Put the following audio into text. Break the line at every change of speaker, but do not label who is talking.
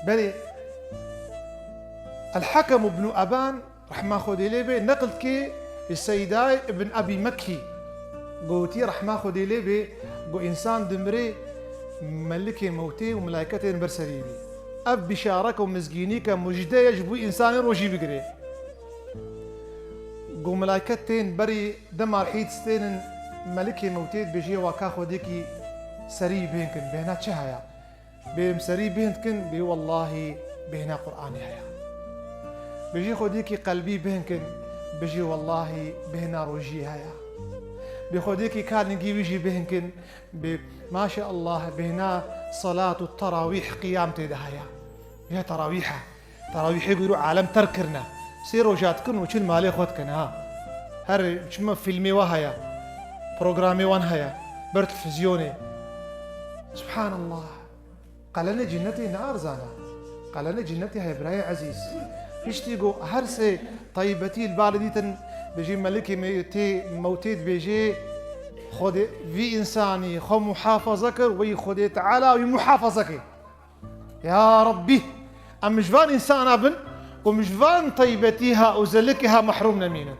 بلي الحكم بن أبان رحمة خودي ليبي نقلت كي السيداي ابن أبي مكي قوتي رحمة خودي ليبي قو إنسان دمري ملكي موتي وملائكتين برسريبي أب بشارك ومزجينيك مجدة يجبو إنسان روجي بقري قو ملائكتين بري دمار حيد ستين ملكي موتي بيجي وكا خوديكي سري بينكن بهنا تشهايا بهم سري بينكن بي والله بهنا قرآن هيا بيجي خوديكي قلبي بينكن بيجي والله بهنا روجي هيا بخوديكي كان نجي بيجي بينكن ما شاء الله بهنا صلاة التراويح قيامتي دهيا يا تراويحة تراويح يقولوا عالم تركرنا سيروا جاتكن وشل مالي خودكن ها هر شما فيلمي وهيا بروغرامي وان هيا بر تلفزيوني سبحان الله قال لنا جنتي نار زانا قال لنا جنتي هاي براي عزيز يشتيقو هرسي طيبتي البالدي بيجي ملكي موتيت بيجي خود في انساني خو محافظك وي خود تعالى ومحافظك يا ربي ام مجفان انسان ابن ومجفان طيبتيها وزلكها محروم منه